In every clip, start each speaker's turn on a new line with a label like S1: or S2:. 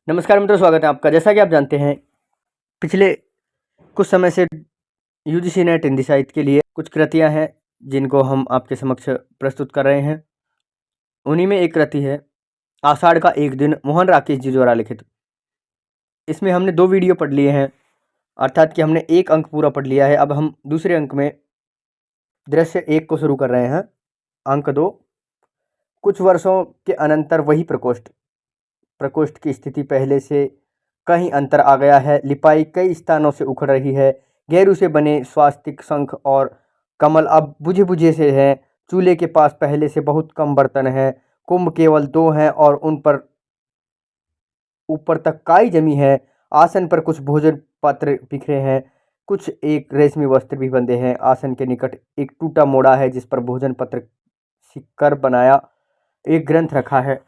S1: नमस्कार मित्रों, स्वागत है आपका। जैसा कि आप जानते हैं, पिछले कुछ समय से यूजीसी नेट हिंदी साहित्य के लिए कुछ कृतियां हैं जिनको हम आपके समक्ष प्रस्तुत कर रहे हैं। उन्हीं में एक कृति है आषाढ़ का एक दिन, मोहन राकेश जी द्वारा लिखित। इसमें हमने 2 वीडियो पढ़ लिए हैं, अर्थात कि हमने एक अंक पूरा पढ़ लिया है। अब हम दूसरे अंक में दृश्य 1 को शुरू कर रहे हैं। अंक 2, कुछ वर्षों के अनंतर वही प्रकोष्ठ की स्थिति पहले से कहीं अंतर आ गया है। लिपाई कई स्थानों से उखड़ रही है। गेरू से बने स्वास्तिक, शंख और कमल अब बुझे बुझे से हैं। चूल्हे के पास पहले से बहुत कम बर्तन हैं। कुंभ केवल 2 हैं और उन पर ऊपर तक काई जमी है। आसन पर कुछ भोजन पात्र बिखरे हैं। कुछ एक रेशमी वस्त्र भी बंधे हैं। आसन के निकट एक टूटा मोड़ा है जिस पर भोजन पत्र सिक्कर बनाया एक ग्रंथ रखा है।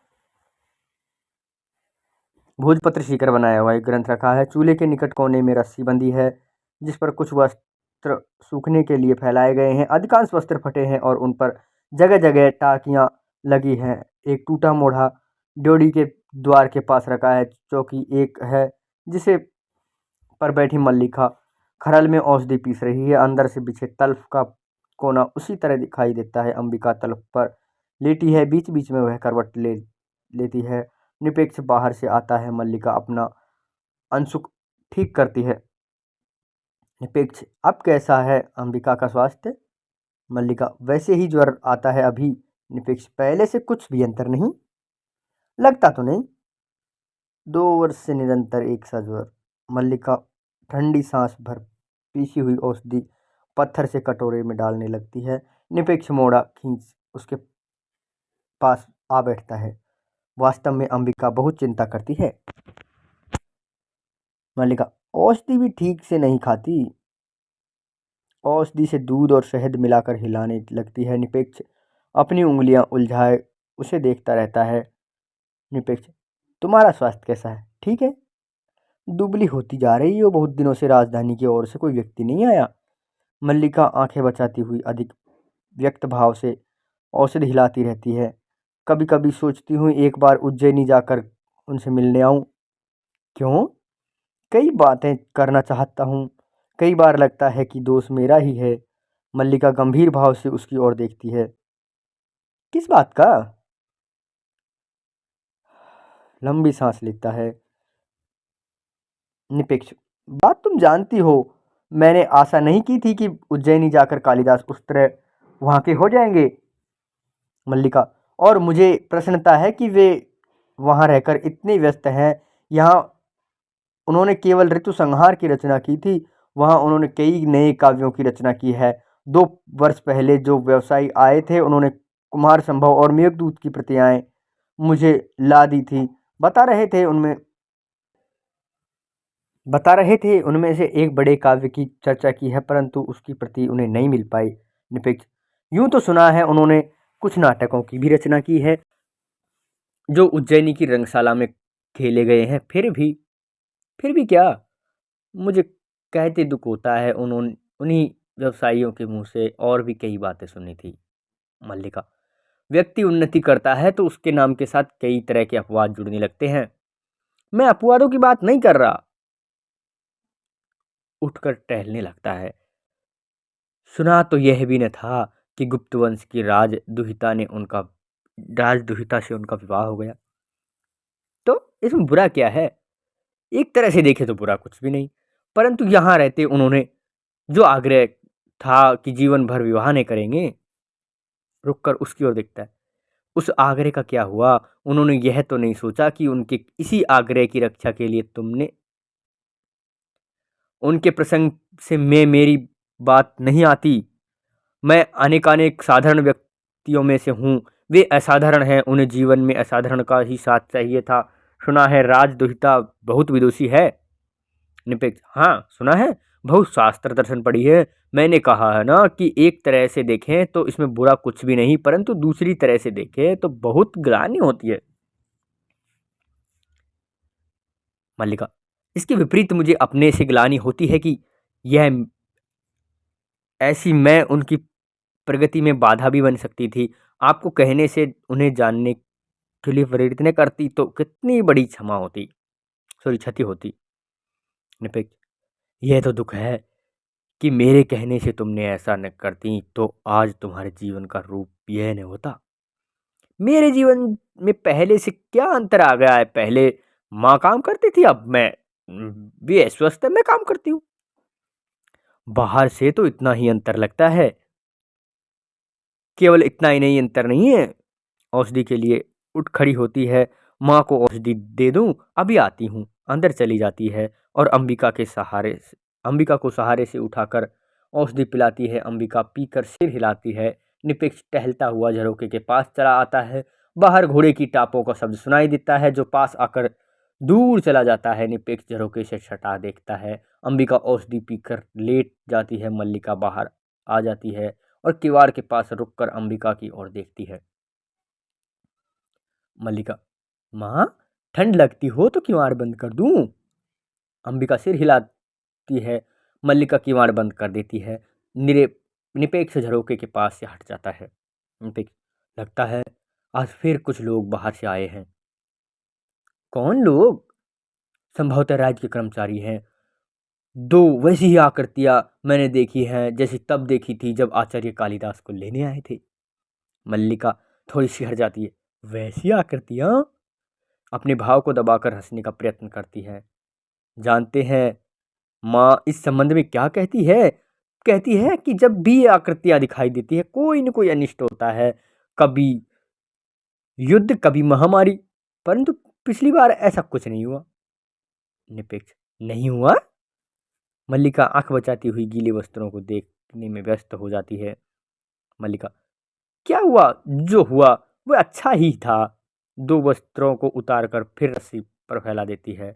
S1: भोजपत्र सीकर बनाया हुआ एक ग्रंथ रखा है। चूल्हे के निकट कोने में रस्सी बंधी है जिस पर कुछ वस्त्र सूखने के लिए फैलाए गए हैं। अधिकांश वस्त्र फटे हैं और उन पर जगह जगह टाकियां लगी हैं। एक टूटा मोढ़ा ड्योढ़ी के द्वार के पास रखा है। चौकी एक है जिसे पर बैठी मल्लिका खरल में औषधि पीस रही है। अंदर से बिछे तल्फ का कोना उसी तरह दिखाई देता है। अंबिका तल्फ पर लेटी है। बीच बीच में वह करवट लेती है। निपेक्ष बाहर से आता है। मल्लिका अपना अंशुक ठीक करती है। निपेक्ष, अब कैसा है अंबिका का स्वास्थ्य? मल्लिका, वैसे ही ज्वर आता है अभी। निपेक्ष, पहले से कुछ भी अंतर नहीं? लगता तो नहीं। 2 वर्ष से निरंतर एक सा ज्वर। मल्लिका ठंडी सांस भर पीसी हुई औषधि पत्थर से कटोरे में डालने लगती है। निपेक्ष मोड़ा खींच उसके पास आ बैठता है। वास्तव में अंबिका बहुत चिंता करती है। मल्लिका, औषधि भी ठीक से नहीं खाती। औषधि से दूध और शहद मिलाकर हिलाने लगती है। निपेक्ष अपनी उंगलियां उलझाए उसे देखता रहता है। निपेक्ष, तुम्हारा स्वास्थ्य कैसा है? ठीक है? दुबली होती जा रही हो। बहुत दिनों से राजधानी की ओर से कोई व्यक्ति नहीं आया। मल्लिका आंखें बचाती हुई अधिक व्यक्त भाव से औषधि हिलाती रहती है। कभी कभी सोचती हूँ एक बार उज्जैनी जाकर उनसे मिलने आऊं। क्यों? कई बातें करना चाहता हूँ। कई बार लगता है कि दोष मेरा ही है। मल्लिका गंभीर भाव से उसकी ओर देखती है। किस बात का? लंबी सांस लेता है। निपेक्ष, बात तुम जानती हो। मैंने आशा नहीं की थी कि उज्जैनी जाकर कालिदास उस तरह वहां के हो जाएंगे। मल्लिका, और मुझे प्रसन्नता है कि वे वहां रहकर इतने व्यस्त हैं। यहाँ उन्होंने केवल ऋतु संहार की रचना की थी। वहां उन्होंने कई नए काव्यों की रचना की है। 2 वर्ष पहले जो व्यवसायी आए थे उन्होंने कुमार संभव और मेघदूत की प्रतियाएं मुझे ला दी थी। बता रहे थे उनमें से एक बड़े काव्य की चर्चा की है, परंतु उसकी प्रति उन्हें नहीं मिल पाई। निपेक्ष, यूं तो सुना है उन्होंने कुछ नाटकों की भी रचना की है जो उज्जैनी की रंगशाला में खेले गए हैं। फिर भी क्या? मुझे कहते दुख होता है। उन्होंने उन्हीं व्यवसायियों के मुंह से और भी कई बातें सुनी थी। मल्लिका, व्यक्ति उन्नति करता है तो उसके नाम के साथ कई तरह के अपवाद जुड़ने लगते हैं। मैं अपवादों की बात नहीं कर रहा। उठकर टहलने लगता है। सुना तो यह भी न था कि गुप्त वंश की राजदुहिता से उनका विवाह हो गया। तो इसमें बुरा क्या है? एक तरह से देखे तो बुरा कुछ भी नहीं, परंतु यहाँ रहते उन्होंने जो आग्रह था कि जीवन भर विवाह नहीं करेंगे। रुककर उसकी ओर देखता है। उस आग्रह का क्या हुआ? उन्होंने यह तो नहीं सोचा कि उनके इसी आग्रह की रक्षा के लिए तुमने उनके प्रसंग से मेरी बात नहीं आती। मैं अनेकानेक साधारण व्यक्तियों में से हूँ। वे असाधारण हैं। उन्हें जीवन में असाधारण का ही साथ चाहिए था। सुना है राजदुहिता बहुत विदुषी है। निपेक्ष, हाँ सुना है। बहुत शास्त्र दर्शन पढ़ी है। मैंने कहा है ना कि एक तरह से देखें तो इसमें बुरा कुछ भी नहीं, परंतु दूसरी तरह से देखें तो बहुत ग्लानि होती है। मल्लिका, इसके विपरीत मुझे अपने से ग्लानि होती है कि यह ऐसी मैं उनकी प्रगति में बाधा भी बन सकती थी। आपको कहने से उन्हें जानने के लिए प्रेरित न करती तो कितनी बड़ी क्षमा होती। क्षति होती। निपेक्ष, यह तो दुख है कि मेरे कहने से तुमने ऐसा न करती तो आज तुम्हारे जीवन का रूप यह न होता। मेरे जीवन में पहले से क्या अंतर आ गया है? पहले माँ काम करती थी, अब मैं भी अस्वस्थ है, मैं काम करती हूँ। बाहर से तो इतना ही अंतर लगता है, केवल इतना ही नहीं, अंतर नहीं है। औषधि के लिए उठ खड़ी होती है, माँ को औषधि दे दूं, अभी आती हूँ, अंदर चली जाती है और अंबिका को सहारे से उठाकर औषधि पिलाती है। अंबिका पीकर सिर हिलाती है। निपेक्ष टहलता हुआ झरोके के पास चला आता है। बाहर घोड़े की टापों का शब्द सुनाई देता है, जो पास आकर दूर चला जाता है। निपेक्ष झरोके से सटा देखता है। अंबिका औषधि पीकर लेट जाती है। मल्लिका बाहर आ जाती है और किवाड़ के पास रुककर अंबिका की ओर देखती है। मल्लिका, माँ, ठंड लगती हो तो किवाड़ बंद कर दूं? अंबिका सिर हिलाती है। मल्लिका किवाड़ बंद कर देती है। निपेक्ष झरोके के पास से हट जाता है। निपेक्ष, लगता है आज फिर कुछ लोग बाहर से आए हैं। कौन लोग? संभवतः राज्य के कर्मचारी हैं। दो वैसी ही आकृतियां मैंने देखी हैं, जैसी तब देखी थी जब आचार्य कालिदास को लेने आए थे। मल्लिका थोड़ी सिहर जाती है। वैसी आकृतियां? अपने भाव को दबाकर हंसने का प्रयत्न करती है। जानते हैं माँ इस संबंध में क्या कहती है? कहती है कि जब भी ये आकृतियां दिखाई देती है, कोई न कोई अनिष्ट होता है। कभी युद्ध, कभी महामारी, परंतु पिछली बार ऐसा कुछ नहीं हुआ। निपेक्ष, नहीं हुआ? मल्लिका आंख बचाती हुई गीले वस्त्रों को देखने में व्यस्त हो जाती है। मल्लिका, क्या हुआ? जो हुआ वह अच्छा ही था। दो वस्त्रों को उतारकर फिर रस्सी पर फैला देती है।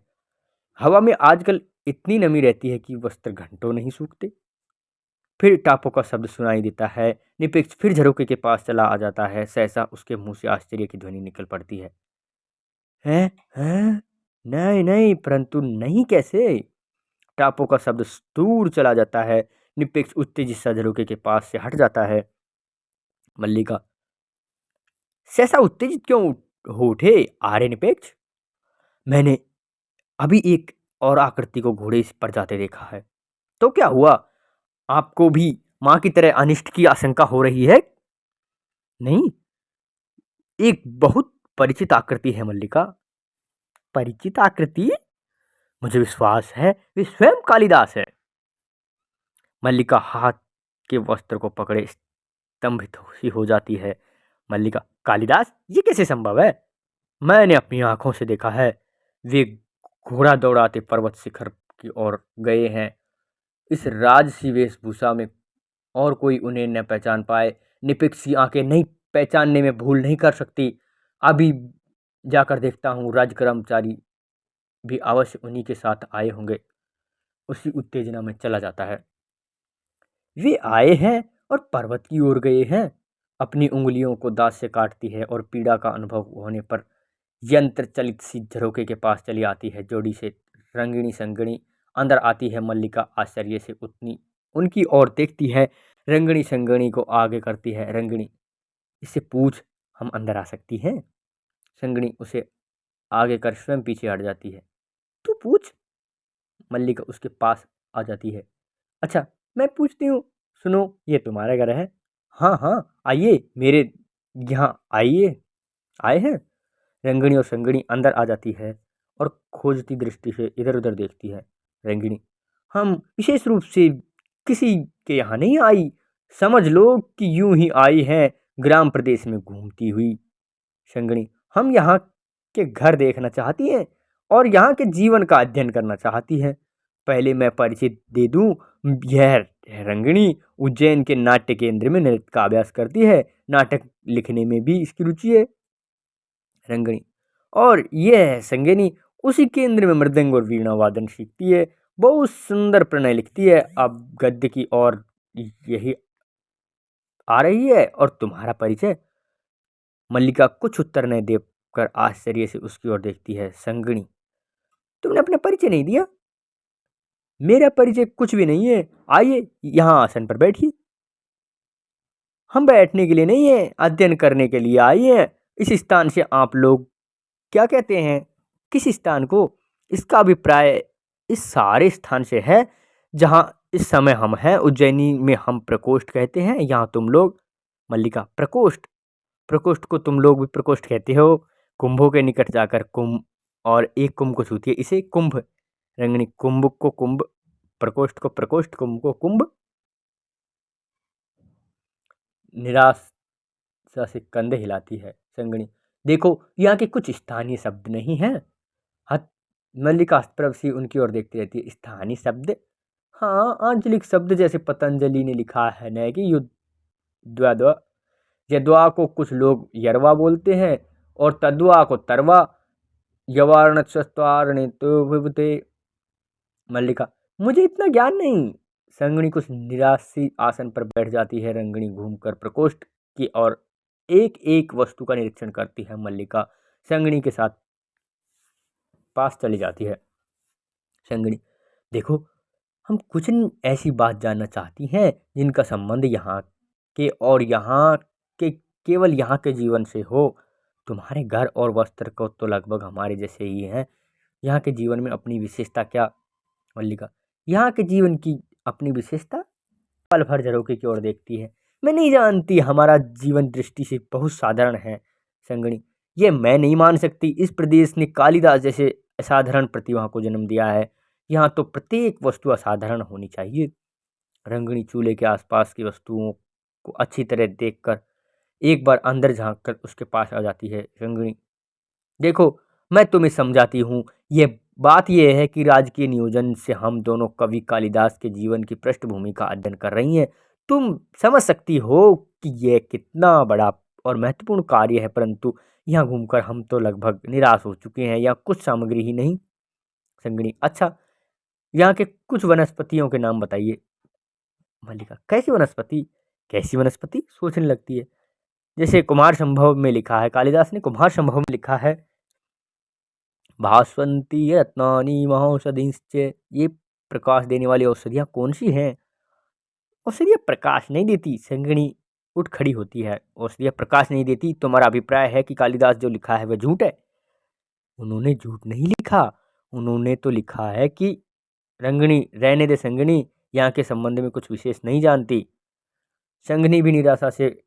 S1: हवा में आजकल इतनी नमी रहती है कि वस्त्र घंटों नहीं सूखते। फिर टापों का शब्द सुनाई देता है। निपेक्ष फिर झरोके के पास चला आ जाता है। सहसा उसके मुंह से आश्चर्य की ध्वनि निकल पड़ती है। हैं? हैं? नहीं नहीं, परंतु नहीं कैसे? टापों का शब्द दूर चला जाता है। निपेक्ष उत्तेजित सा झरोके के पास से हट जाता है। मल्लिका, सहसा उत्तेजित क्यों हो उठे आर्य निपेक्ष? मैंने अभी एक और आकृति को घोड़े पर जाते देखा है। तो क्या हुआ? आपको भी मां की तरह अनिष्ट की आशंका हो रही है? नहीं, एक बहुत परिचित आकृति है मल्लिका। परिचित आकृति? मुझे विश्वास है वे स्वयं कालिदास है। मल्लिका हाथ के वस्त्र को पकड़े स्तंभित सी हो जाती है। मल्लिका, कालिदास? ये कैसे संभव है? मैंने अपनी आंखों से देखा है। वे घोड़ा दौड़ाते पर्वत शिखर की ओर गए हैं। इस राजसी वेशभूषा में और कोई उन्हें न पहचान पाए। निपेक्ष की आंखें नहीं पहचानने में भूल नहीं कर सकती। अभी जाकर देखता हूँ, राज कर्मचारी भी अवश्य उन्हीं के साथ आए होंगे। उसी उत्तेजना में चला जाता है। वे आए हैं और पर्वत की ओर गए हैं। अपनी उंगलियों को दांत से काटती है और पीड़ा का अनुभव होने पर यंत्र चलित सी झरोके के पास चली आती है। जोड़ी से रंगिणी संगिणी अंदर आती है। मल्लिका आश्चर्य से उनकी ओर देखती है। रंगिणी संगिणी को आगे करती है। रंगिणी, इससे पूछ, हम अंदर आ सकती हैं? संगिणी उसे आगे कर स्वयं पीछे हट जाती है। तू पूछ। मल्लिका उसके पास आ जाती है। अच्छा, मैं पूछती हूँ, सुनो, ये तुम्हारा घर है? हाँ हाँ, आइए मेरे यहाँ आइए। आए हैं। रंगिणी और संगिणी अंदर आ जाती है और खोजती दृष्टि से इधर उधर देखती है। रंगिणी, हम विशेष रूप से किसी के यहाँ नहीं आई, समझ लो कि यूं ही आई है ग्राम प्रदेश में घूमती हुई। संगिणी, हम यहाँ के घर देखना चाहती हैं और यहाँ के जीवन का अध्ययन करना चाहती हैं। पहले मैं परिचय दे दूं, यह रंगिणी उज्जैन के नाट्य केंद्र में नृत्य का अभ्यास करती है। नाटक लिखने में भी इसकी रुचि है। रंगिणी, और यह है संगिनी, उसी केंद्र में मृदंग और वीणा वादन सीखती है। बहुत सुंदर प्रणय लिखती है। अब गद्य की और यही आ रही है। और तुम्हारा परिचय? मल्लिका कुछ उत्तर नहीं देकर आश्चर्य से उसकी ओर देखती है। संगिनी, तुमने अपना परिचय नहीं दिया? मेरा परिचय कुछ भी नहीं है। आइए यहाँ आसन पर बैठिए। हम बैठने के लिए नहीं है, अध्ययन करने के लिए आए हैं। इस स्थान से आप लोग क्या कहते हैं? किस स्थान को? इसका अभिप्राय इस सारे स्थान से है जहाँ इस समय हम हैं। उज्जैनी में हम प्रकोष्ठ कहते हैं, यहाँ तुम लोग मल्लिका प्रकोष्ठ, प्रकोष्ठ को तुम लोग भी प्रकोष्ठ कहते हो। कुंभों के निकट जाकर कुंभ और एक कुंभ को छूती है, इसे कुंभ। रंगनी, कुंभ को कुंभ, प्रकोष्ठ को प्रकोष्ठ, कुंभ को कुंभ। निराशा से कंधे हिलाती है संगनी। देखो यहाँ के कुछ स्थानीय शब्द नहीं हैं। हत मल्लिका हस्तप्रभ सी उनकी ओर देखती रहती है। स्थानीय शब्द? हाँ, आंचलिक शब्द जैसे पतंजलि ने लिखा है न कि युद्ध, यद्वा को कुछ लोग यरवा बोलते हैं और तद्वा को तरवा। यवारणस्वारणे तो विभुते। मल्लिका, मुझे इतना ज्ञान नहीं। संगणी कुछ निराश सी आसन पर बैठ जाती है। रंगणी घूमकर प्रकोष्ठ की और एक एक वस्तु का निरीक्षण करती है। मल्लिका संगणी के साथ पास चली जाती है। संगणी, देखो हम कुछ ऐसी बात जानना चाहती हैं जिनका संबंध यहाँ के और यहाँ के केवल यहाँ के जीवन से हो। तुम्हारे घर और वस्त्र को तो लगभग हमारे जैसे ही हैं। यहाँ के जीवन में अपनी विशेषता क्या? मल्लिका, यहाँ के जीवन की अपनी विशेषता? पल भर झरोखे की ओर देखती है। मैं नहीं जानती, हमारा जीवन दृष्टि से बहुत साधारण है। संगणी, ये मैं नहीं मान सकती। इस प्रदेश ने कालिदास जैसे असाधारण प्रतिभा को जन्म दिया है। यहाँ तो प्रत्येक वस्तु असाधारण होनी चाहिए। रंगनी चूल्हे के आसपास की वस्तुओं को अच्छी तरह देखकर एक बार अंदर झांककर उसके पास आ जाती है। रंगनी, देखो मैं तुम्हें समझाती हूँ। ये बात यह है कि राजकीय नियोजन से हम दोनों कवि कालिदास के जीवन की पृष्ठभूमि का अध्ययन कर रही हैं। तुम समझ सकती हो कि यह कितना बड़ा और महत्वपूर्ण कार्य है, परंतु यहाँ घूमकर हम तो लगभग निराश हो चुके हैं। यहाँ कुछ सामग्री ही नहीं। संगणी, अच्छा यहाँ के कुछ वनस्पतियों के नाम बताइए। मल्लिका, कैसी वनस्पति? कैसी वनस्पति? सोचने लगती है। जैसे कुमार संभव में लिखा है, कालिदास ने कुमार संभव में लिखा है, भास्वंती रत्नानि महौषधीश्च। ये प्रकाश देने वाली औषधियाँ कौन सी हैं? औषधियाँ प्रकाश नहीं देती। संगणी उठ खड़ी होती है। औषधियाँ प्रकाश नहीं देती? तुम्हारा अभिप्राय है कि कालिदास जो लिखा है वह झूठ है? उन्होंने झूठ नहीं लिखा, उन्होंने तो लिखा है कि रंगनी, रहने दे संगनी, यहाँ के संबंध में कुछ विशेष नहीं जानती। संगनी भी निराशा से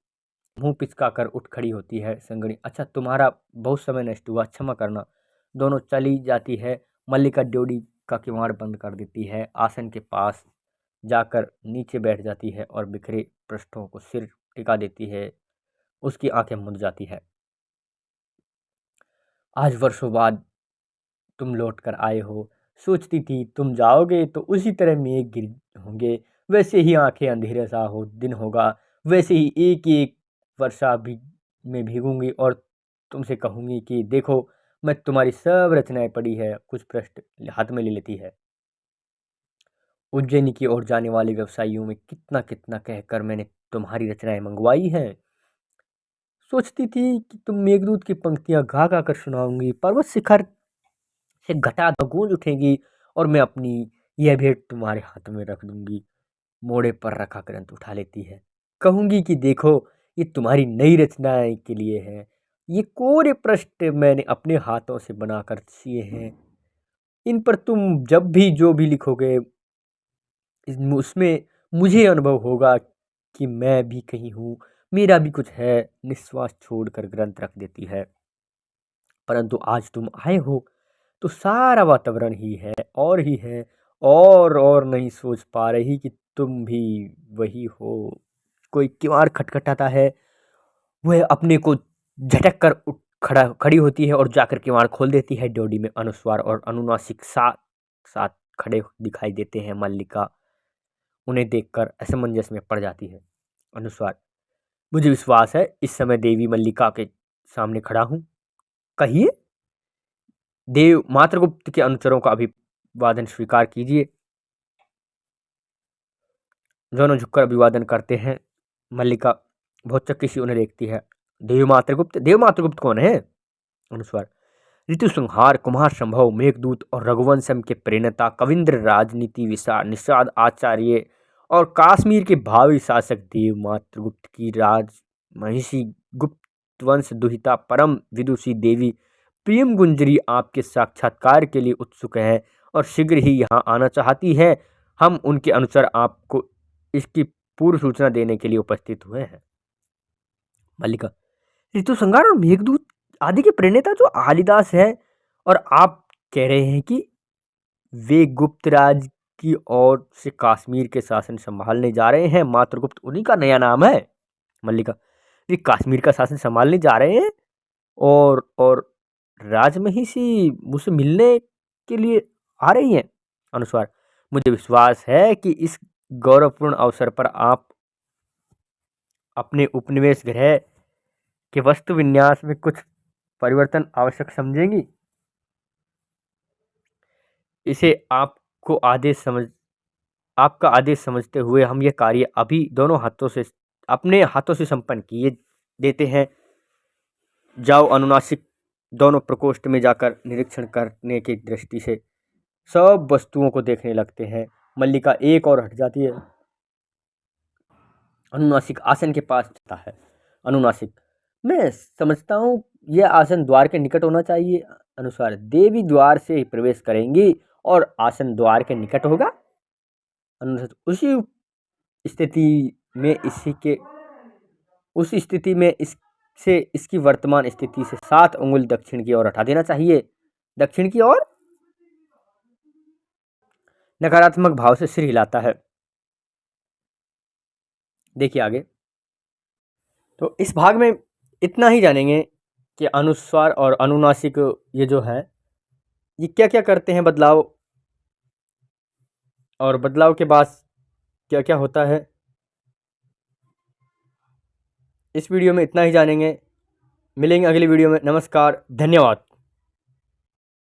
S1: मुंह पिचकाकर उठ खड़ी होती है। संगनी, अच्छा तुम्हारा बहुत समय नष्ट हुआ, क्षमा करना। दोनों चली जाती है। मल्लिका ड्योढ़ी का किवाड़ बंद कर देती है, आसन के पास जाकर नीचे बैठ जाती है और बिखरे पृष्ठों को सिर टिका देती है। उसकी आंखें मुंद जाती है। आज वर्षों बाद तुम लौट कर आए हो। सोचती थी तुम जाओगे तो उसी तरह मेघ गिर होंगे, वैसे ही आंखें अंधेरे सा हो दिन होगा, वैसे ही एक एक वर्षा भी में भीगूंगी और तुमसे कहूंगी कि देखो मैं तुम्हारी सब रचनाएं पढ़ी है। कुछ पृष्ठ हाथ में ले लेती है। उज्जैनी की ओर जाने वाले व्यवसायियों में कितना कितना कहकर मैंने तुम्हारी रचनाएं मंगवाई हैं। सोचती थी कि तुम मेघदूत की पंक्तियां गा गा कर सुनाऊंगी, पर्वत शिखर से घटा गूंज उठेगी और मैं अपनी यह भेंट तुम्हारे हाथ में रख दूंगी। मोड़े पर रखा ग्रंथ उठा लेती है। कहूंगी कि देखो ये तुम्हारी नई रचनाएं के लिए है। ये कोरे पृष्ठ मैंने अपने हाथों से बनाकर सिए हैं। इन पर तुम जब भी जो भी लिखोगे उसमें मुझे अनुभव होगा कि मैं भी कहीं हूँ, मेरा भी कुछ है। निश्वास छोड़कर ग्रंथ रख देती है। परंतु आज तुम आए हो तो सारा वातावरण ही है और ही है, और नहीं सोच पा रही कि तुम भी वही हो। कोई किवाड़ खटखटाता है। वह अपने को झटक कर उठ खड़ी होती है और जाकर किवाड़ खोल देती है। ड्योढ़ी में अनुस्वार और अनुनासिक साथ साथ खड़े दिखाई देते हैं। मल्लिका उन्हें देखकर असमंजस में पड़ जाती है। अनुस्वार, मुझे विश्वास है इस समय देवी मल्लिका के सामने खड़ा हूँ। कहिए। देव मात्रगुप्त के अनुचरों का अभिवादन स्वीकार कीजिए। दोनों झुककर अभिवादन करते हैं। मल्लिका बहुत चक्की सी उन्हें देखती है। देव मात्रगुप्त? देव मात्रगुप्त कौन है? अनुस्वार, ऋतु संहार, कुमार संभव, मेघदूत और रघुवंशम के प्रणेता, कविंद्र, राजनीति विशार निषाद आचार्य और कश्मीर के भावी शासक देव मात्रगुप्त की राज महिषी गुप्त वंश दुहिता परम विदुषी देवी पीएम गुंजरी आपके साक्षात्कार के लिए उत्सुक है और शीघ्र ही यहाँ आना चाहती हैं। हम उनके अनुसार आपको इसकी पूर्व सूचना देने के लिए उपस्थित हुए हैं। मल्लिका, ऋतुसंहार और मेघदूत आदि के प्रणेता जो कालिदास है, और आप कह रहे हैं कि वे गुप्तराज की ओर से कश्मीर के शासन संभालने जा रहे हैं। मात्रगुप्त उन्हीं का नया नाम है। मल्लिका, ये कश्मीर का शासन संभालने जा रहे हैं और राजमहिषी मुझसे मिलने के लिए आ रही हैं। अनुस्वार, मुझे विश्वास है कि इस गौरवपूर्ण अवसर पर आप अपने उपनिवेश गृह के वस्तु विन्यास में कुछ परिवर्तन आवश्यक समझेंगी। इसे आपका आदेश समझते हुए हम यह कार्य अभी अपने हाथों से संपन्न किए देते हैं। जाओ अनुनासिक, दोनों प्रकोष्ठ में जाकर निरीक्षण करने की दृष्टि से सब वस्तुओं को देखने लगते हैं। मल्लिका एक और हट जाती है। अनुनासिक आसन के पास जाता है। अनुनासिक, मैं समझता हूँ यह आसन द्वार के निकट होना चाहिए। अनुसार, देवी द्वार से ही प्रवेश करेंगी और आसन द्वार के निकट होगा। अनुसार, उस स्थिति में इसे इसकी वर्तमान स्थिति से 7 अंगुल दक्षिण की ओर हटा देना चाहिए। दक्षिण की ओर नकारात्मक भाव से सिर हिलाता है। देखिए आगे। तो इस भाग में इतना ही जानेंगे कि अनुस्वार और अनुनासिक ये जो है ये क्या क्या करते हैं बदलाव, और बदलाव के बाद क्या क्या होता है। इस वीडियो में इतना ही जानेंगे। मिलेंगे अगली वीडियो में। नमस्कार, धन्यवाद।